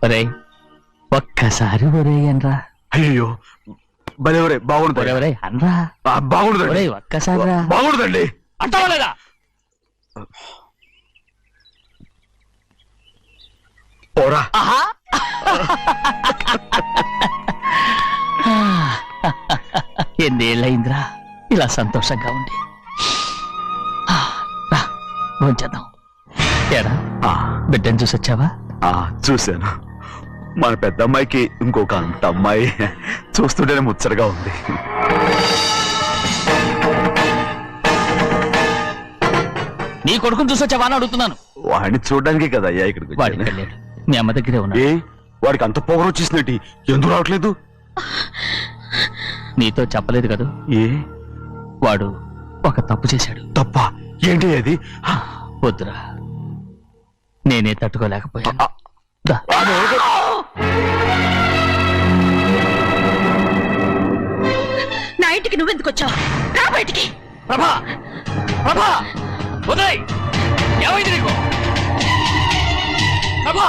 ఒరేయ్ ఒక్కసారి ఒరేయ్ అనరా. అయ్యో భలే బాగుంటుంది. ఒరేయ్ అనరా. బాగుండదండి. ఒరేయ్ ఒక్కసారి రా. బాగుండదండి. అంటావా లేదా? పోరా. ఎన్నేళ్ళయిందిరా ఇలా సంతోషంగా ఉండి. భోంచేద్దాం. ఏడా బిడ్డను చూసొచ్చావా? చూశాను. మన పెద్ద అమ్మాయికి ఇంకొక అంత అమ్మాయి చూస్తుంటేనే ముచ్చటగా ఉంది. నీ కొడుకుని చూసొచ్చావా అని అడుగుతున్నాను. వాడిని చూడడానికి కదా అయ్యా ఇక్కడికి వాడికి వెళ్ళాడు. మీ అమ్మ దగ్గరే ఉన్నాడు. వాడికి అంత పొగరు వచ్చేసినట్టు ఎందుకు రావట్లేదు? నీతో చెప్పలేదు కదా. వాడు ఒక తప్పు చేశాడు. తప్ప ఏంటి అది? వద్దురా, నేనే తట్టుకోలేకపోయాను. నా ఇంటికి నువ్వెందుకు వచ్చావు? రా బయటికి. ప్రభా, ప్రభా, ఉదయ్, ఏమైంది నీకు? ప్రభా,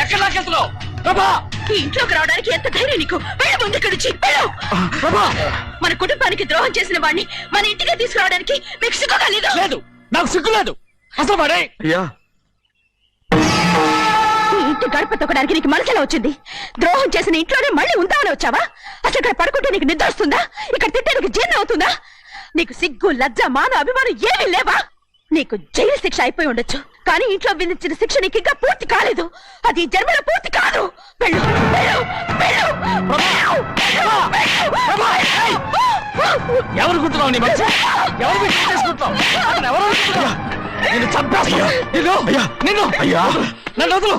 ఎక్కడ నాకెళ్తున్నావు? ప్రభా, ఈ ఇంట్లోకి రావడానికి ఎంత ధైర్యం నీకు? వెళ్ళ ముందు ఇక్కడి నుంచి వెళ్ళు. మన కుటుంబానికి ద్రోహం చేసిన వాడిని మన ఇంటికి తీసుకురావడానికి మీకు సిగ్గుగా లేదు? లేదు, నాకు సిగ్గు లేదు అసలు. వాడే ఈ ఇంటి గడప తొక్కడానికి నీకు మనసులో వచ్చింది. ద్రోహం చేసిన ఇంట్లోనే మళ్ళీ ఉందామని వచ్చావా? అసలు ఇక్కడ పడుకుంటే నీకు నిద్ర వస్తుందా? ఇక్కడ తింటే నీకు జీర్ణం అవుతుందా? నీకు సిగ్గు, లజ్జ, మాన, అభిమానం ఏమీ లేవా? నీకు జైలు శిక్ష అయిపోయి ఉండొచ్చు, కానీ ఇంట్లో విధించిన శిక్ష నీకు ఇంకా పూర్తి కాలేదు. అది జన్మలో పూర్తి కాదు. వెళ్ళు, వెళ్ళు, వెళ్ళు. ఎవరు కుట్టున్నావు? నీ మంచి ఎవరు చేసుకుంటావు? అతను ఎవరు? నిన్ను చంపేస్తా. నిన్ను నన్ను వదులు.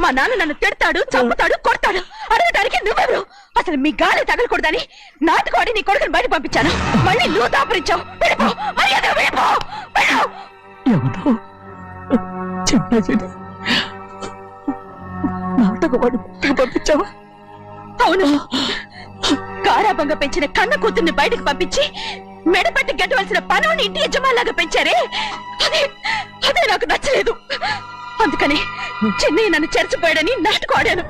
మా నాన్న నన్ను తిడతాడు, చంపుతాడు, కొడతాడు. అడగటానికి నువ్వెవరు? అసలు మీ గాలి తగలకూడదని నాటుకోడి నీ కొడుకుని బయట పంపించాను. మళ్ళీ నువ్వు దాపరించావు. పంపించావా? అవును, గారాబంగా పెంచిన కన్న కూతుర్ని బయటకు పంపించి మెడపట్టి గెట్టవలసిన పనుని ఇంటి యజమానిలాగా పెంచారే, అదే నాకు నచ్చలేదు. అందుకని చెన్నై నన్ను చెరచిపోయాడని నాటకం ఆడాను.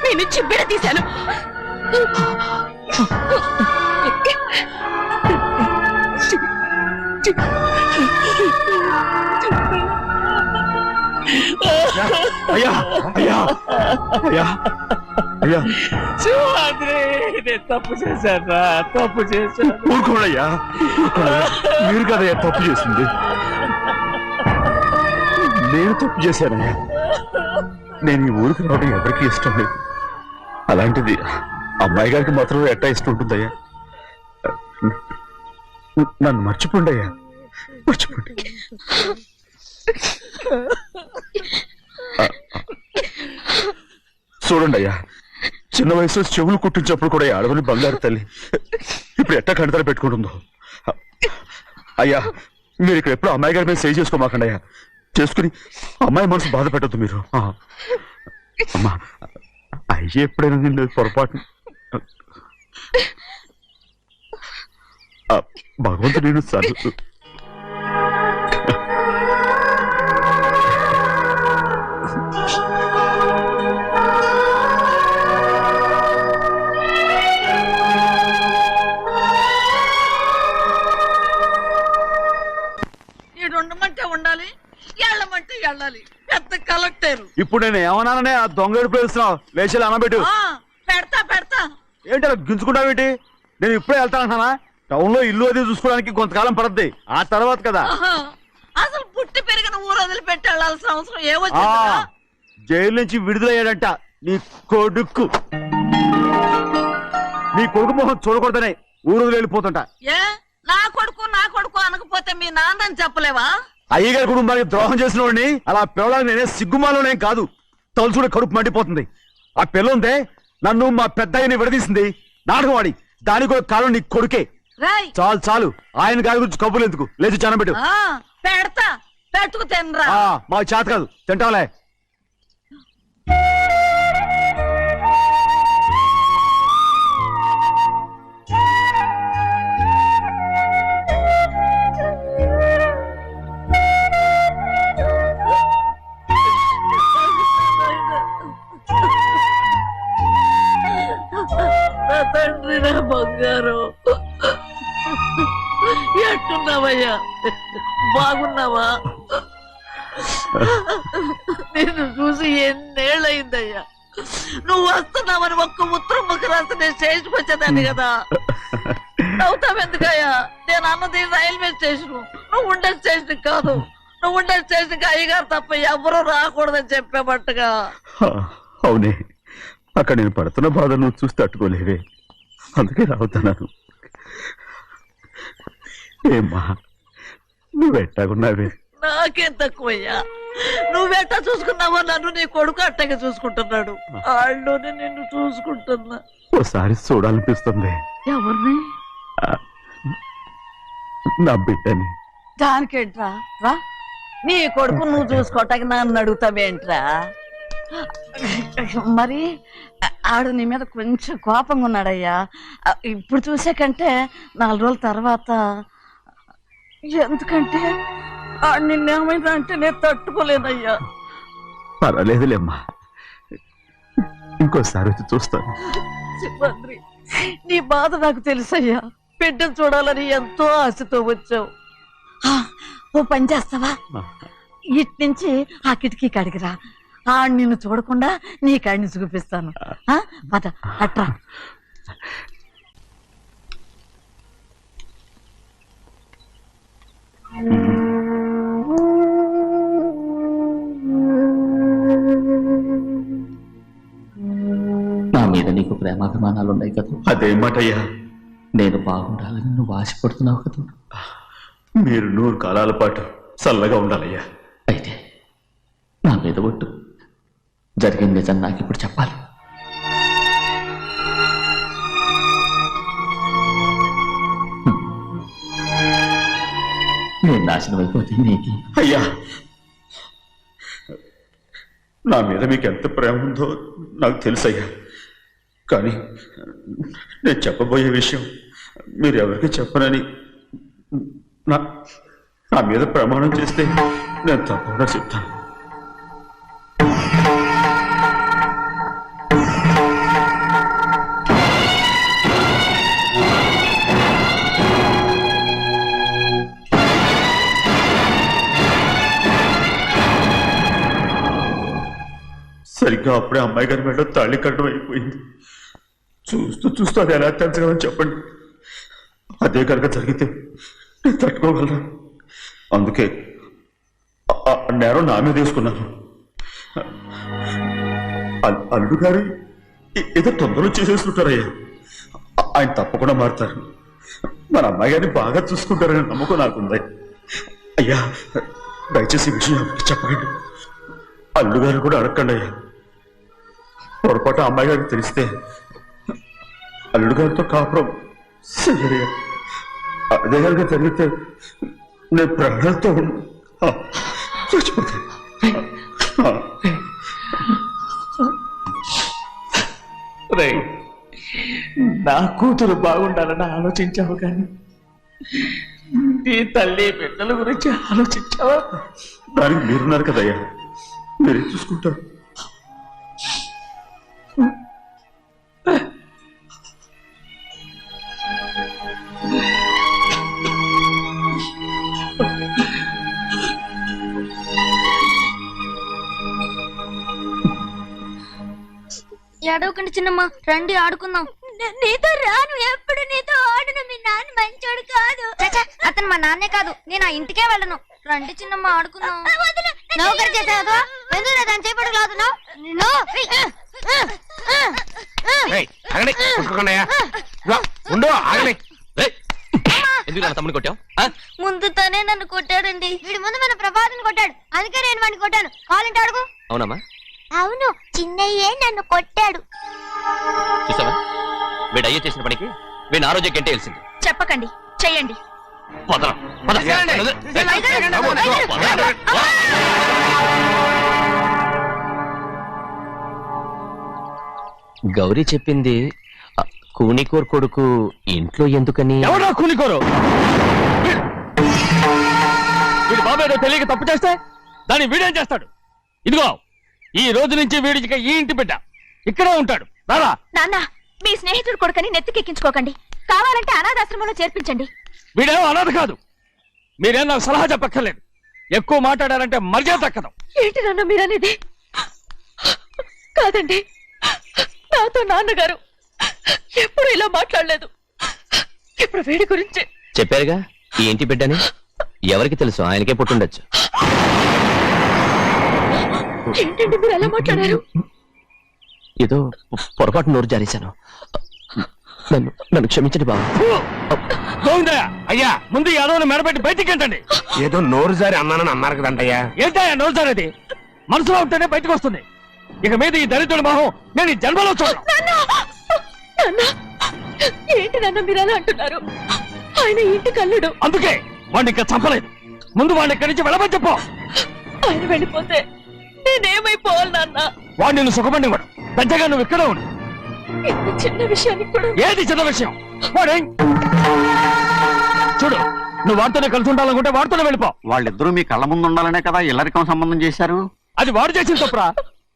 మీ నుంచి బిడ తీశాను. అయ్యా అయ్యా అయ్యా అయ్యా, తప్పు చేశాను, తప్పు చేశాను. ఊరుకోడయ్యా, మీరు కదయ్యా తప్పు చేసింది. నేను తప్పు చేశానయ్యా. నేను ఈ ఊరికి రావడం ఎవరికి ఇష్టం లేదు. అలాంటిది అమ్మాయి గారికి మాత్రం ఎట్టా ఇష్టం ఉంటుందయ్యా. నన్ను మర్చిపోండి అయ్యా, మర్చిపోండి. చూడండి అయ్యా, చిన్న వయసులో చెవులు కుట్టించినప్పుడు కూడా ఆడవని బంగారు తల్లి ఇప్పుడు ఎట్టా కంటతలు పెట్టుకుంటుందో. అయ్యా, మీరు ఇక్కడ ఎప్పుడు అమ్మాయి గారి మీద సేవ్ చేసుకోమాకండి అయ్యా. చేసుకుని అమ్మాయి మనసు బాధ పెట్టద్దు మీరు. అమ్మా, అయ్యే ఎప్పుడైనా నిన్ను పొరపాటు భగవంతుడు నేను సర్దు. ఉండమంటే ఉండాలి, వెళ్ళమంటే వెళ్ళాలి. పెద్ద కలెక్టర్. ఇప్పుడు నేను ఏమన్నాననే ఆ దొంగ పిలుస్తున్నావు. లేచి అనబెట్టు. పెడతా పెడతా. ఏంటి అలా గించుకుంటావేంటి? నేను ఇప్పుడే వెళ్తానంటున్నా. టౌన్ లో ఇల్లు అది చూసుకోవడానికి కొంతకాలం పడద్ది. ఆ తర్వాత కదా. అసలు పుట్టి పెరిగిన ఊరు వదిలిపెట్టి వెళ్ళాల్సిన అవసరం ఏమొచ్చిందా? జైలు నుంచి విడుదలయ్యాడంట నీ కొడుకు. నీ కొడుకు మొహం చూడకూడదనే ఊరు వదిలి వెళ్ళిపోతుంటా. ఏ నా కొడుకు అనకపోతే మీ నాన్నని చెప్పలేవా? అయ్యగారి కుటుంబానికి ద్రోహం చేసిన వాడిని అలా పిల్లడానికి నేనే సిగ్గుమాలోనే కాదు, తలుచుకుంటే కడుపు మండిపోతుంది. ఆ పిల్లందే నన్ను మా పెద్దయ్యని విడదీసింది. నాటకం ఆడి దానికి కూడా కాలం నీ కొడుకే. చాలు చాలు, ఆయన గారి గురించి కబుర్లు ఎందుకు? లేచి చనబెట్టు. పెడతా, పెట్టుకు తినరా. మాకు చేత కాదు, తింటాంలే. ఏమయ్యా బాగున్నావా? నిన్ను చూసి ఎన్నేళ్ళయిందయ్యా. నువ్వు వస్తున్నావని ఒక్క ఉత్తరం ముక్క రాస్తే నేను స్టేషన్కి వచ్చేదాన్ని కదా. నవ్వుతావెందుకయ్యా? నేను అన్నది రైల్వే స్టేషన్, నువ్వు ఉండే స్టేషన్ కాదు. నువ్వు ఉండే స్టేషన్కి అయ్యగారు తప్ప ఎవరూ రాకూడదని చెప్పేమట్టుగా. అవునే, అక్కడ నేను పడుతున్న బాధ నువ్వు చూసి తట్టుకోలేవే, అందుకే రావుతున్నాను. ఏమ్మా నువ్వెట్టాగున్నావే? నాకేం తక్కువయ్యా. నువ్వెట్టా చూసుకున్నావో నన్ను నీ కొడుకు అట్టగా చూసుకుంటున్నాడు. వాళ్ళలోనే నిన్ను చూసుకుంటున్నా. ఓసారి చూడాలనిపిస్తుంది. ఎవరిని? నా బిడ్డని. దానికేంట్రా? రా, నీ కొడుకు నువ్వు చూసుకోవటానికి నన్ను అడుగుతావేంట్రా? మరి ఆడు నీ మీద కొంచెం కోపంగా ఉన్నాడయ్యా. ఇప్పుడు చూసే కంటే 4 రోజుల తర్వాత. ఎందుకంటే ఆడు నిన్నేమైందా అంటే నేను తట్టుకోలేదయ్యా. పర్వాలేదులేమ్మా, ఇంకోసారి వచ్చి చూస్తాను. సింహాద్రి, నీ బాధ నాకు తెలుసయ్యా. బిడ్డను చూడాలని ఎంతో ఆశతో వచ్చావు. ఓ పని చేస్తావా? ఇటు నుంచి ఆ కిటికీ కాడికిరా. ఆడు నిన్ను చూడకుండా నీ కాడిని చూపిస్తాను. పద అట్రా. నా మీద నీకు ప్రేమాభిమానాలు ఉన్నాయి కదా. అదేమాటయ్యా? నేను బాగుండాలని నువ్వు ఆశపడుతున్నావు కదా. మీరు 100 కాలాల పాటు చల్లగా ఉండాలయ్యా. అయితే నా మీద ఒట్టు. జరిగిన నిజం నాకు ఇప్పుడు చెప్పాలి. నేను నాశనం అయిపోతే నీకు. అయ్యా, నా మీద మీకు ఎంత ప్రేమ ఉందో నాకు తెలుసయ్యా. కానీ నేను చెప్పబోయే విషయం మీరు ఎవరికి చెప్పనని నా మీద ప్రమాణం చేస్తే నేను తప్పకుండా చెప్తాను. సరిగ్గా అప్పుడే అమ్మాయి గారి మెడలో తాళి కట్టడం అయిపోయింది. చూస్తూ చూస్తూ అది ఎలా తెంచగలని చెప్పండి. అదే కనుక జరిగితే నేను తట్టుకోగలను. అందుకే నేరం నా మీద తీసుకున్నాను. అల్లుడు గారు ఏదో తొందరలో చేసేసుకుంటారయ్యా. ఆయన తప్పకుండా మారుతారు. మన అమ్మాయి గారిని బాగా చూసుకుంటారని నమ్మకం నాకుంది. అయ్యా, దయచేసి ఈ విషయం ఎవరికి చెప్పకండి. అల్లుడు గారు కూడా అడగండి అయ్యా. పొరపాటు అమ్మాయి గారికి తెలిస్తే అల్లుడు గారితో కాపురం సరిగా అదే కనుక జరిగితే నేను ప్రాణాలతో చచ్చిపోతాను. నా కూతురు బాగుండాలని ఆలోచించావు కానీ నీ తల్లి బిడ్డల గురించి ఆలోచించావా? దానికి మీరున్నారు కదయ్యా, మీరే చూసుకుంటారు. ఏడవకండి చిన్నమ్మ, రండి ఆడుకుందాం. నీతో రాను, ఎప్పుడు నీతో ఆడను. మీ నాన్న మంచోడు కాదు. అతను మా నాన్నే కాదు, నేను ఆ ఇంటికే వెళ్ళను. రండి చిన్నమ్మ ఆడుకుందాం. నౌకరు చేసావు ఎందుకు దాని చేపడు లాదున్నావు? తమ్ముని కొట్టావు? ముందు తనే నన్ను కొట్టాడండి. వీడి ముందు మన ప్రభాతం కొట్టాడు, అందుకే నేను వాడిని కొట్టాను. కావాలంటే అడుగు. అవునమ్మా? అవును, చిన్నయ్యే నన్ను కొట్టాడు. చూసావా, వీడు అయ్యే చేసిన పనికి వీడిని ఆ రోజే గంటే తెలిసింది. చెప్పకండి, చెయ్యండి. గౌరీ చెప్పింది కూనికోర్ కొడుకు ఇంట్లో ఎందుకని. ఎవరా కూనికోరు? వీడి బాబేదో తెలియక తప్పు చేస్తే దాన్ని వీడేం చేస్తాడు? ఇదిగో, ఈ రోజు నుంచి వీడికి ఈ ఇంటి బిడ్డ ఇక్కడే ఉంటాడు. రారా. నాన్న, మీ స్నేహితుడు కొడుకని నెత్తికెక్కించుకోకండి. కావాలంటే అనాథాశ్రమంలో చేర్పించండి. వీడేమో అనాథ కాదు, మీరేం నాకు సలహా చెప్పక్కర్లేదు. ఎక్కువ మాట్లాడారంటే మర్యాద దక్కదు. ఏంటి నాన్న మీరనేది? కాదండి, నాతో నాన్నగారు ఎప్పుడు ఇలా మాట్లాడలేదు. ఇప్పుడు వీడి గురించి చెప్పారుగా ఈ ఇంటి బిడ్డని. ఎవరికి తెలుసు, ఆయనకే పుట్టుండొచ్చు. ఏంటండి మీరు ఎలా మాట్లాడారు? ఏదో పొరపాటు నోరు జారేశాను. నన్ను క్షమించండి బాబు. గోవిందయ్య అయ్యా, ముందు ఈ అదవుని మెడబెట్టి బయటికి ఏంటండి. ఏదో నోరు జారి అన్నానని అన్నారు కదంటయ్యా. ఏంటయ్యా నోరు జారేది? మనసులో ఉంటేనే బయటకు వస్తుంది. ఇక మీద ఈ దరిద్రుడి మొహం నేను ఈ జన్మలో చూడను. నాన్న, ఏంటి నాన్న మీరు అలా అంటున్నారు? ఆయన ఇంటి కల్లుడు. అందుకే వాడిని ఇంకా చంపలేదు. ముందు వాడిని ఇక్కడి నుంచి వెళ్ళమని చెప్పు. ఆయన వెళ్ళిపోతే నేనేమైపోవాలి నాన్న? వాడిని నువ్వు సుఖపడివాడు. పెద్దగా నువ్వు ఇక్కడ ఉండు. ఇంత చిన్న విషయానికి కూడా ఏది చిన్న విషయం? వాడే చూడు, నువ్వు వాడితోనే కలిసి ఉండాలనుకుంటే వాడితోనే వెళ్ళిపో. వాళ్ళిద్దరూ మీ కళ్ళ ముందు ఉండాలనే కదా ఇల్లరికం సంబంధం చేశారు. అది వాడు చేసిన తప్పురా.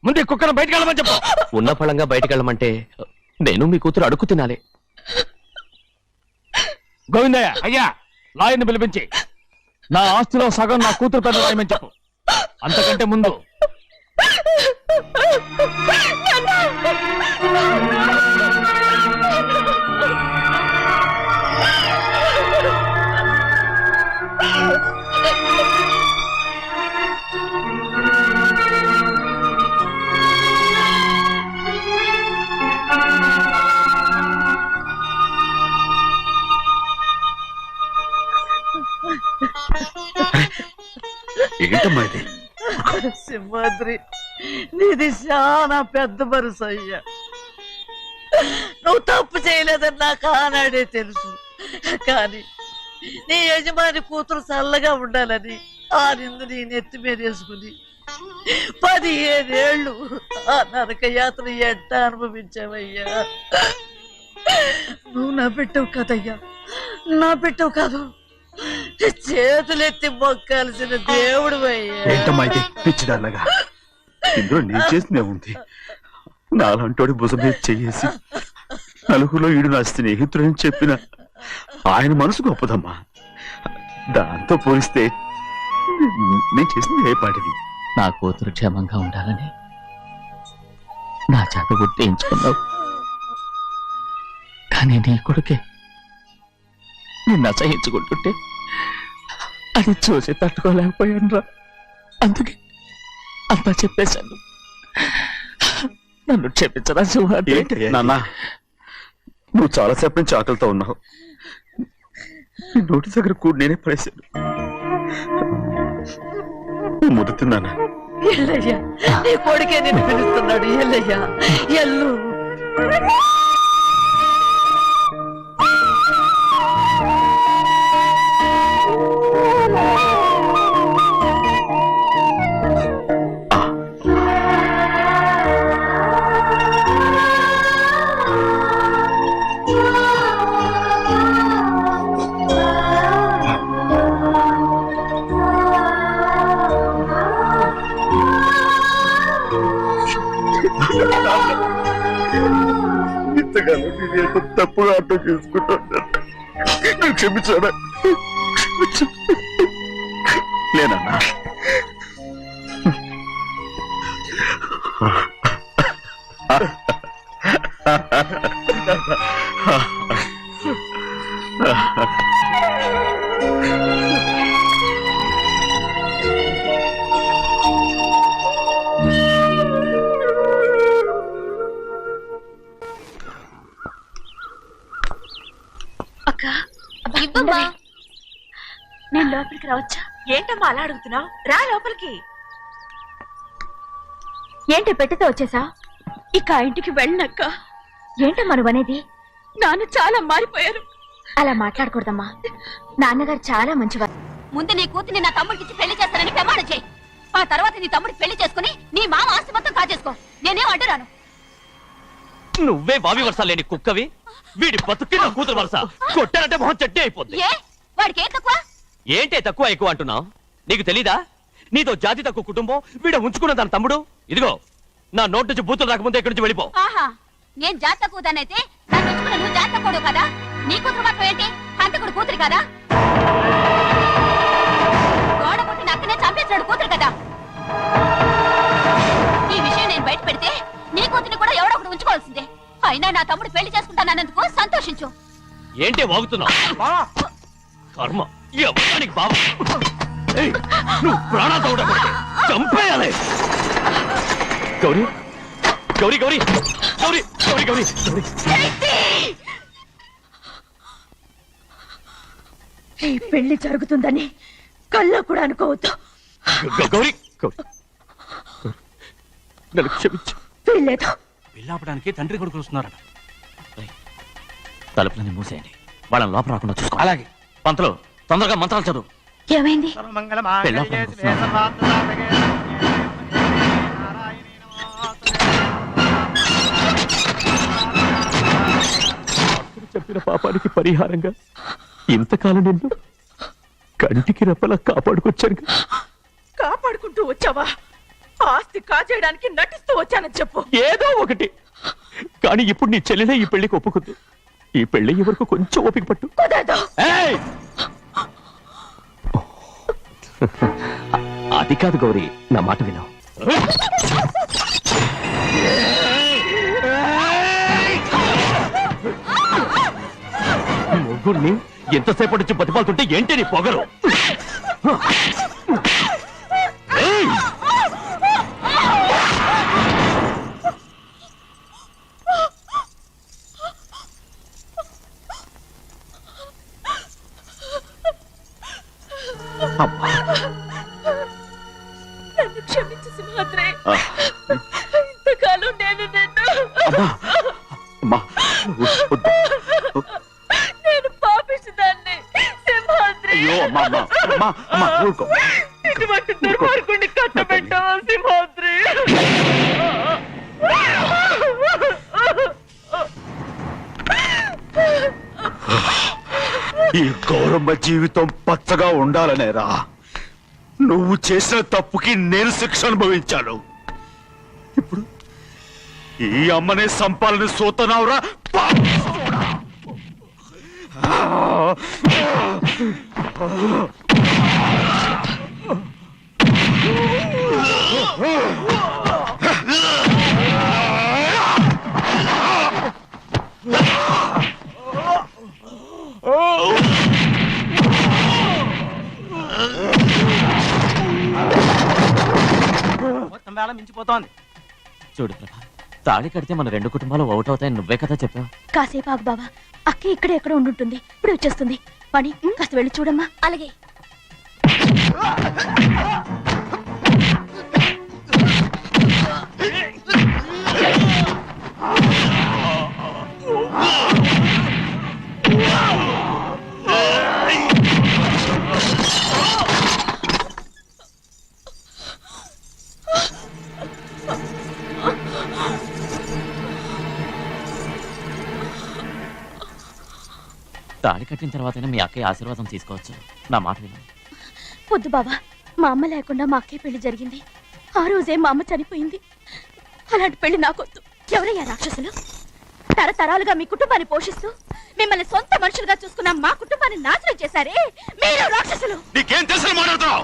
ముందు ఈ కుక్కను బయటకు వెళ్ళమని చెప్పు. ఉన్న ఫలంగా బయటకు వెళ్ళమంటే నేను మీ కూతురు అడుగు తినాలి. గోవిందయ్య అయ్యా, లాయర్ని పిలిపించి నా ఆస్తిలో సగం నా కూతురు పెద్ద రాయమని చెప్పు. అంతకంటే ముందు ఏంటమ్మా ఇది? సింహాద్రి, నీది చాలా పెద్ద మనసు అయ్యా. నువ్వు తప్పు చేయలేదని నాకు ఆనాడే తెలుసు. కానీ నీ యజమాని కూతురు చల్లగా ఉండాలని ఆ నిందు నీ నెత్తి మీద వేసుకుని 15 ఏళ్ళు ఆ నరక యాత్ర ఎట్ట అనుభవించావయ్యా. నువ్వు నా పెట్టవు కదయ్యా, నా పెట్టవు కాదు, చేతులెత్తి మొక్కాల్సిన దేవుడు అయ్యా. ఏంటమ్మా ఇది పిచ్చిదాన్నగా? ఇందులో నేను చేసినే ఉంది. నాలంటోడి భుజం మీద చెయ్యేసి నలుగురిలో ఈడు నా స్నేహితుడని చెప్పిన ఆయన మనసు గొప్పదమ్మా. దాంతో పోలిస్తే నేను చేసింది ఏ పాటిది? నా కూతురు క్షేమంగా ఉండాలని నా చేత గుర్తించుకున్నావు. కానీ నీ కొడుకే నిన్ను అసహించుకుంటుంటే అది చూసి తట్టుకోలేకపోయాను రా. అందుకే అంతా చెప్పేశాను. నన్ను క్షమించరా సింహాద్రి. నాన్న, నువ్వు చాలాసేపు నుంచి ఆకలితో ఉన్నావు. నీ నోటి దగ్గర కూడా నేనే పడేశాను. ముద్దు తిన్నానా? ఎల్లయ్యా, నీ కొడుకే నిన్ను పిలుస్తున్నాడు. ఎల్లయ్యా, ఎల్లు. ఇంతకాలం నేను ఎంత తప్పుగా అర్థం చేసుకుంటాను. నువ్వు క్షమించాడా? లేనన్నా. అక్క, ఇవ్వమ్మా. నేను లోపలికి రావచ్చా? ఏంటమ్మా అలా అడుగుతున్నావు? రా లోపలికి. ఏంటి పెట్టితో వచ్చేసా? ఇక ఆ ఇంటికి వెళ్ళనక్క. ఏంటమ్మా నువ్వు అనేది? నాన్న చాలా మారిపోయారు. అలా మాట్లాడకూడదమ్మా. నాన్నగారు చాలా మంచివారు. ముందు నీ కూతుర్ని నా తమ్ముడికి పెళ్లి చేస్తానని ప్రమాణం చేయి. ఆ తర్వాత నీ తమ్ముడికి పెళ్లి చేసుకుని నీ మామ ఆస్తి మొత్తం కాజేసుకో. నేనేం అడ్డురాను. నువ్వే బావి వరుస లేని కుక్కవి. వీడి బతుక్కి నా కూతురు వరుస. కొట్టానంటే మొహం చెడ్డే అయిపోద్ది. ఏ వాడికి ఏం తక్కువ? ఏంటే తక్కువ ఎక్కువ అంటున్నావు? నీకు తెలీదా? నీతో జాతి తక్కువ కుటుంబం వీడ ఉంచుకున్న తన తమ్ముడు. ఇదిగో నా నోటి నుంచి బూతులు రాకముందే ఇక్కడి నుంచి వెళ్ళిపో. ఆహా, నేను జాత కూదానైతే నన్ను ఉంచుకున్న నువ్వు జాత కూడవు కదా? నీ కూతురు మాత్రం ఏంటి? హంతకుడు కూతురు కదా? నిన్నే నా తమ్ముడు పెళ్లి చేసుకుంటానన్నందుకు సంతోషించు. ఏంటి వాగుతున్నావు? కర్మ ఎవరికి బాబా నువ్వు ప్రాణాలతో ఉండకూడదు, చంపేయాలి. గౌరీ గౌరీ గౌరీ గౌరీ గౌరీ గౌరీ ఈ పెళ్లి జరుగుతుందని కల్లో కూడా అనుకోవద్దు. గౌరీ గౌరీ నన్ను క్షమించు. వీల్లేదు. పెళ్ళాపడానికి తండ్రి కొడుకులు వస్తున్నారట. తలుపులని మూసేయండి, వాళ్ళని లోపల రాకుండా చూసుకో. అలాగే. పంతలు తొందరగా మంత్రాలు చదువు. ఏమైంది? చెప్పిన పాపానికి పరిహారంగా ఇంతకాలం నిన్ను కంటికి రెప్పలా కాపాడుకొచ్చాను. కాపాడుకుంటూ వచ్చావా? ఆస్తి కాజేయడానికి నటిస్తూ వచ్చానని చెప్పు. ఏదో ఒకటి. కానీ ఇప్పుడు నీ చెల్లెలే ఈ పెళ్లికి ఒప్పుకుంది. ఈ పెళ్లి వరకు కొంచెం ఓపిక పట్టు. కుదరదు. ఏయ్! అది కాదు గౌరీ, నా మాట విను. ముగ్గురిని ఎంతసేపటి నుంచి బతిపాలుతుంటే ఏంటి నీ పొగరు? ఏయ్! నన్ను క్షమించు సింహాద్రి. ఇంతకాలం నేను నేను పాపిస్తుందాన్ని సింహాద్రి. ఇటువంటి దుర్మార్గుడిని కట్టబెట్టావా సింహాద్రి? ఈ గౌరమ్మ జీవితం పచ్చగా ఉండాలనేరా నువ్వు చేసిన తప్పుకి నేను శిక్ష అనుభవించాను. ఇప్పుడు ఈ అమ్మనే సంపాలని సోతనావురా. మొత్తం వేళ మించిపోతోంది. చూడు ప్రభా, తాళి కడితే మన రెండు కుటుంబాలు అవుట్ అవుతాయని నువ్వే కదా చెప్పావు. కాసేపు ఆగు బావా, అక్క ఇక్కడే ఎక్కడ ఉండుంటుంది, ఇప్పుడు వచ్చేస్తుంది. పని కాస్త వెళ్ళి చూడమ్మా. అలాగే. తాళి కట్టిన తర్వాతైనా మీ అక్కయ్య ఆశీర్వాదం తీసుకోవచ్చు. నా మాట విను. వద్దు బావా, మా అమ్మ లేకుండా మా అక్కయ్య పెళ్లి జరిగింది. ఆ రోజే మా అమ్మ చనిపోయింది. అలాంటి పెళ్లి నాకొద్దు. ఎవరయ్యా రాక్షసులు? తరతరాలుగా మీ కుటుంబాన్ని పోషిస్తూ మిమ్మల్ని సొంత మనుషులుగా చూసుకున్న మా కుటుంబాన్ని నాశనం చేశారే మీరు రాక్షసులు. నీకేం తెలుసు మాట్లాడుతున్నావు?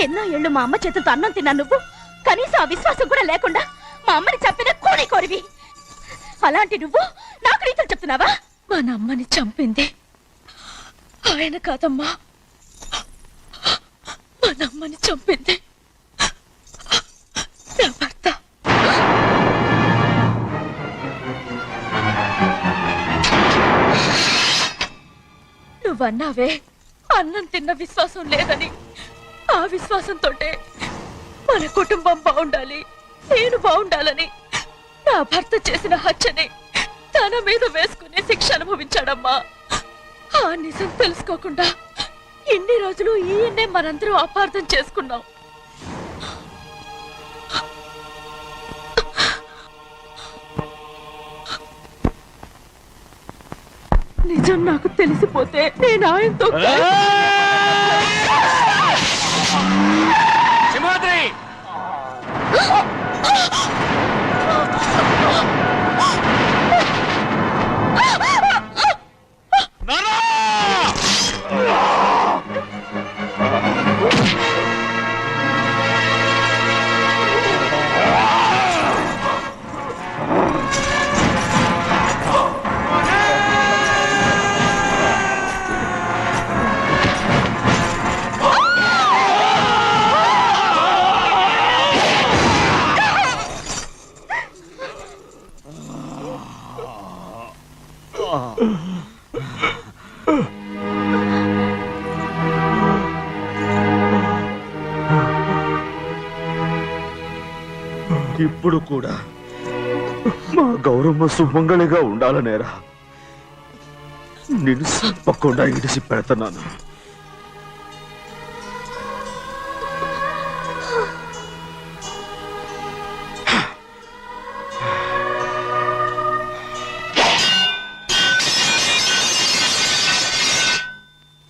ఎన్నో ఏళ్ళు మా అమ్మ చేతులతో అన్నం తిన్నా నువ్వు కనీసం ఆ విశ్వాసం కూడా లేకుండా మా అమ్మని చంపిన కోడి కోరివి. అలాంటి నువ్వు నాకు రీతులు చెప్తున్నావా? మా అమ్మని చంపింది ఆయన కాదమ్మా, మా అమ్మని చంపింది నా భర్త. నువ్వన్నావే అన్నం తిన్న విశ్వాసం లేదని. ఆ విశ్వాసంతో మన కుటుంబం బాగుండాలి, నేను బాగుండాలని నా భర్త చేసిన హత్యని తన మీద వేసుకునే శిక్ష అనుభవించాడమ్మా. ఆ నిజం తెలుసుకోకుండా ఇన్ని రోజులు ఈయన్నే మనందరం అపార్థం చేసుకున్నాం. నిజం నాకు తెలిసిపోతే నేను ఆయనతో సింహాద్రి! నానా! ఇప్పుడు కూడా మా గౌరమ్మ సుమంగళిగా ఉండాలనేరా నేను తప్పకుండా ఇడిసి పెడుతున్నాను.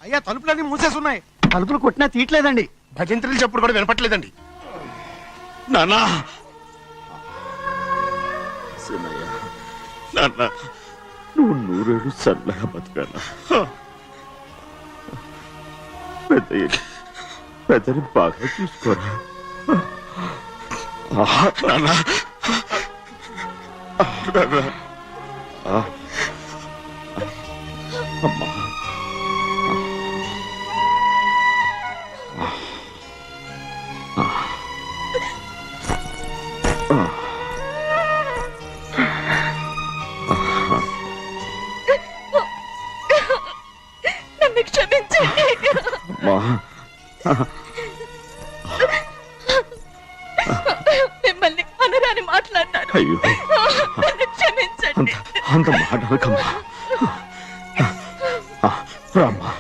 అయ్యా తలుపులన్నీ మూసేసి ఉన్నాయి. తలుపులు కొట్టినా తీయట్లేదండి. భజంత్రులు చెప్పుడు కూడా వినపట్లేదండి. నాన్నా సీనయ్య, నాన్న నువ్వు 100 ఏళ్ళు చల్లగా బతకాలా. పెద్దని బాగా చూసుకోరా. నాన్న అమ్మా నన్ను క్షమించండి. మిమ్మల్ని అనరాని మాట్లాడినాను. అయ్యో నన్ను క్షమించండి. అంత మాటలకమ్మా. రామ్మా.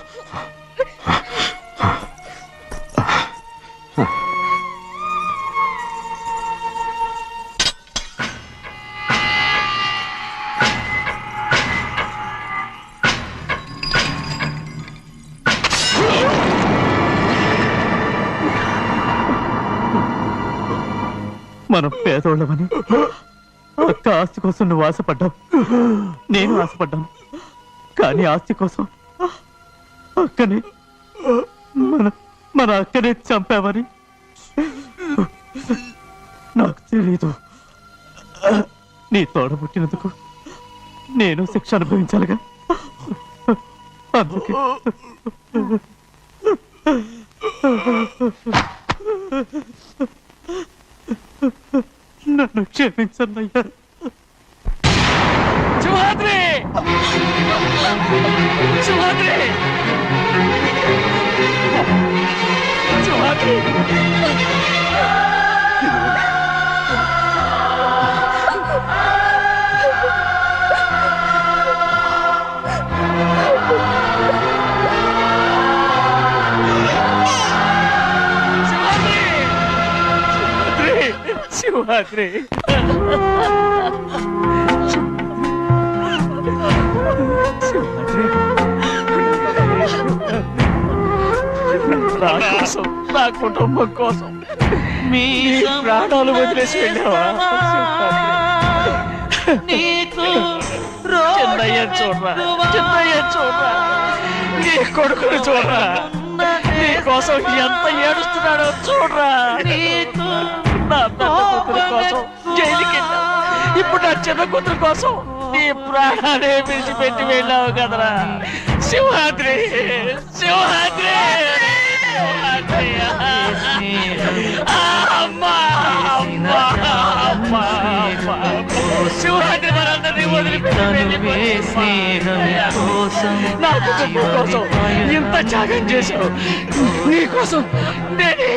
మనం పేదోళ్ళమని అక్క ఆస్తి కోసం నువ్వు ఆశపడ్డావు, నేను ఆశపడ్డాను. కానీ ఆస్తి కోసం అక్కని మన అక్కనే చంపావని నాకు తెలీదు. నీ తోడ పుట్టినందుకు నేను శిక్ష అనుభవించాలిగా. అందుకే నన్ను క్షమించన్నయ్యా. శివాద్రి, శివాద్రి, శివాద్రి. శివాద్రి, నా కోసం, నా కుటుంబం కోసం మీ ప్రాణాలు వదిలేసి వెళ్ళావా? చిన్నయ్య చూడరా, చిన్నయ్య చూడరా, నీ కొడుకుని చూడరా, నీ కోసం ఎంత ఏడుస్తున్నాడో చూడరా. నా పెద్ద కూతురు కోసం జైలుకి వెళ్ళావు, ఇప్పుడు నా చిన్న కూతురు కోసం నీ ప్రాణాలే విడిచిపెట్టి వెళ్ళావు కదరా. శివాద్రి, శివాద్రి, అమ్మా, అమ్మా, అమ్మా, శివాద్రి మనందరినీ వదిలిపెట్టి నా కుటుంబం కోసం ఇంత త్యాగం చేశావు. నీ కోసం నేనే